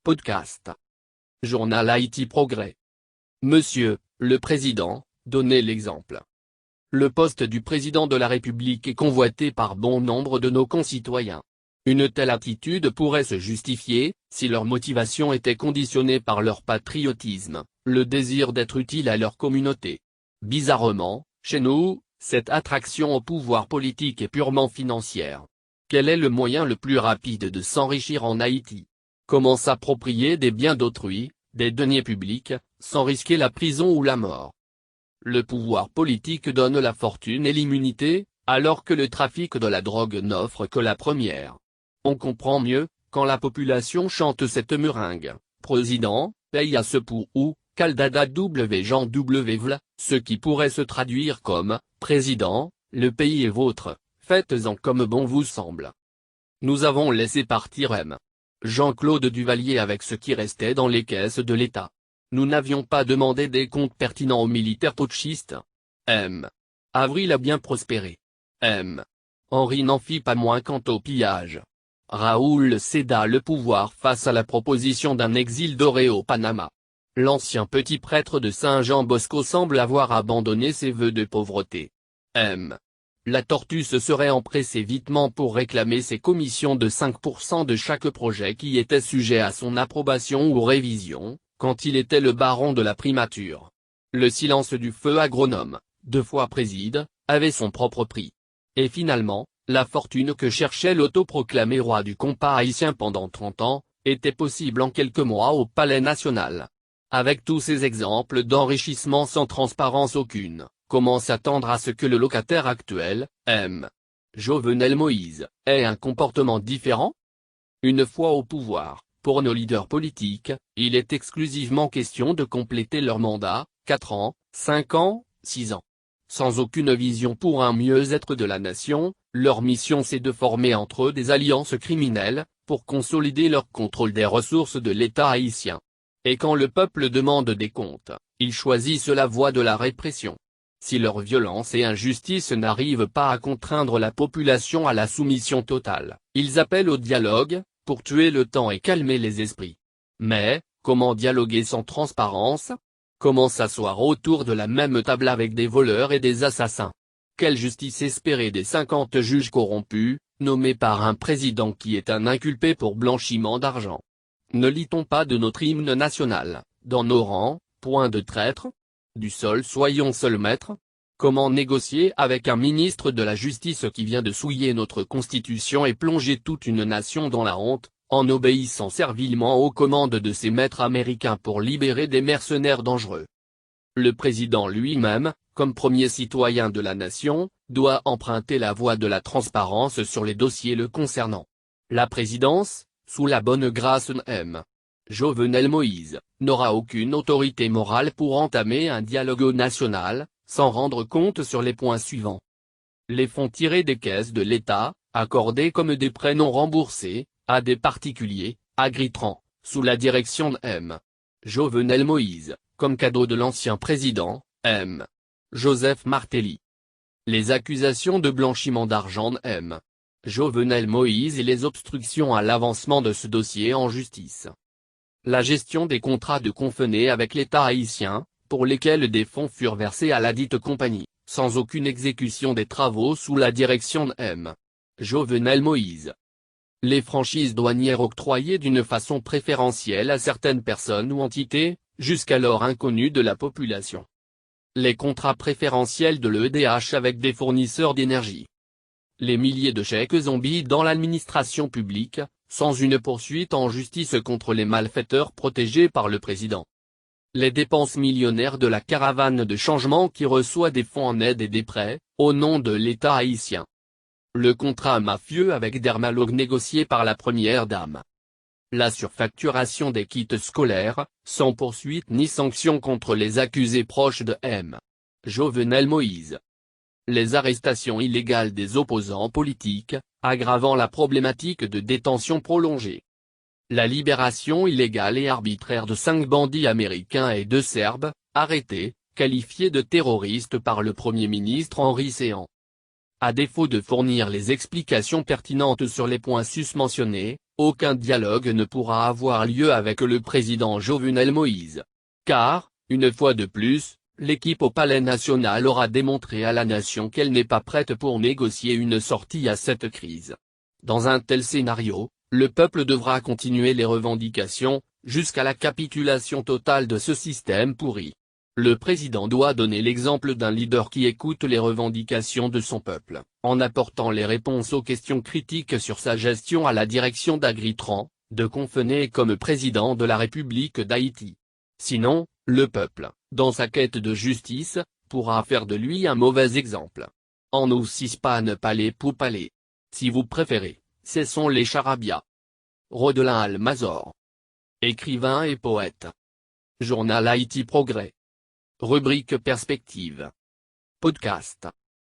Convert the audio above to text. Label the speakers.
Speaker 1: Podcast. Journal Haïti Progrès. Monsieur, le Président, donnez l'exemple. Le poste du Président de la République est convoité par bon nombre de nos concitoyens. Une telle attitude pourrait se justifier, si leur motivation était conditionnée par leur patriotisme, le désir d'être utile à leur communauté. Bizarrement, chez nous, cette attraction au pouvoir politique est purement financière. Quel est le moyen le plus rapide de s'enrichir en Haïti? Comment s'approprier des biens d'autrui, des deniers publics, sans risquer la prison ou la mort? Le pouvoir politique donne la fortune et l'immunité, alors que le trafic de la drogue n'offre que la première. On comprend mieux, quand la population chante cette meringue, Président, paye à ce pour ou, Caldada W Jean W v'là, ce qui pourrait se traduire comme, Président, le pays est vôtre, faites-en comme bon vous semble. Nous avons laissé partir M. Jean-Claude Duvalier avec ce qui restait dans les caisses de l'État. Nous n'avions pas demandé des comptes pertinents aux militaires putschistes. M. Avril a bien prospéré. M. Henri n'en fit pas moins quant au pillage. Raoul céda le pouvoir face à la proposition d'un exil doré au Panama. L'ancien petit prêtre de Saint-Jean Bosco semble avoir abandonné ses vœux de pauvreté. M. La tortue se serait empressée vitement pour réclamer ses commissions de 5% de chaque projet qui était sujet à son approbation ou révision, quand il était le baron de la primature. Le silence du feu agronome, 2 fois préside, avait son propre prix. Et finalement, la fortune que cherchait l'autoproclamé roi du compas haïtien pendant 30 ans, était possible en quelques mois au Palais national. Avec tous ces exemples d'enrichissement sans transparence aucune, comment s'attendre à ce que le locataire actuel, M. Jovenel Moïse, ait un comportement différent? Une fois au pouvoir, pour nos leaders politiques, il est exclusivement question de compléter leur mandat, 4 ans, 5 ans, 6 ans. Sans aucune vision pour un mieux-être de la nation, leur mission c'est de former entre eux des alliances criminelles, pour consolider leur contrôle des ressources de l'État haïtien. Et quand le peuple demande des comptes, ils choisissent la voie de la répression. Si leur violence et injustice n'arrivent pas à contraindre la population à la soumission totale, ils appellent au dialogue, pour tuer le temps et calmer les esprits. Mais, comment dialoguer sans transparence? Comment s'asseoir autour de la même table avec des voleurs et des assassins? Quelle justice espérer des 50 juges corrompus, nommés par un président qui est un inculpé pour blanchiment d'argent? Ne lit-on pas de notre hymne national, dans nos rangs, point de traître? Du sol soyons seuls maîtres? Comment négocier avec un ministre de la Justice qui vient de souiller notre Constitution et plonger toute une nation dans la honte, en obéissant servilement aux commandes de ses maîtres américains pour libérer des mercenaires dangereux? Le président lui-même, comme premier citoyen de la nation, doit emprunter la voie de la transparence sur les dossiers le concernant. La présidence, sous la bonne grâce de M. Jovenel Moïse, n'aura aucune autorité morale pour entamer un dialogue national, sans rendre compte sur les points suivants. Les fonds tirés des caisses de l'État, accordés comme des prêts non remboursés, à des particuliers, Agritran, sous la direction de M. Jovenel Moïse, comme cadeau de l'ancien président, M. Joseph Martelly. Les accusations de blanchiment d'argent de M. Jovenel Moïse et les obstructions à l'avancement de ce dossier en justice. La gestion des contrats de convenés avec l'État haïtien, pour lesquels des fonds furent versés à ladite compagnie, sans aucune exécution des travaux sous la direction de M. Jovenel Moïse. Les franchises douanières octroyées d'une façon préférentielle à certaines personnes ou entités, jusqu'alors inconnues de la population. Les contrats préférentiels de l'EDH avec des fournisseurs d'énergie. Les milliers de chèques zombies dans l'administration publique, sans une poursuite en justice contre les malfaiteurs protégés par le président. Les dépenses millionnaires de la caravane de changement qui reçoit des fonds en aide et des prêts, au nom de l'État haïtien. Le contrat mafieux avec Dermalog négocié par la première dame. La surfacturation des kits scolaires, sans poursuite ni sanction contre les accusés proches de M. Jovenel Moïse. Les arrestations illégales des opposants politiques, aggravant la problématique de détention prolongée. La libération illégale et arbitraire de 5 bandits américains et 2 Serbes, arrêtés, qualifiés de terroristes par le Premier ministre Henri Séan. À défaut de fournir les explications pertinentes sur les points susmentionnés, Aucun dialogue ne pourra avoir lieu avec le président Jovenel Moïse. Car, une fois de plus, l'équipe au Palais national aura démontré à la nation qu'elle n'est pas prête pour négocier une sortie à cette crise. Dans un tel scénario, le peuple devra continuer les revendications, jusqu'à la capitulation totale de ce système pourri. Le président doit donner l'exemple d'un leader qui écoute les revendications de son peuple, en apportant les réponses aux questions critiques sur sa gestion à la direction d'Agritran, de Confené comme président de la République d'Haïti. Sinon, le peuple, dans sa quête de justice, pourra faire de lui un mauvais exemple. En aussi ne palais pour palais. Si vous préférez, cessons les charabia. Rodelin Almazor. Écrivain et poète. Journal Haïti Progrès. Rubrique Perspective. Podcast.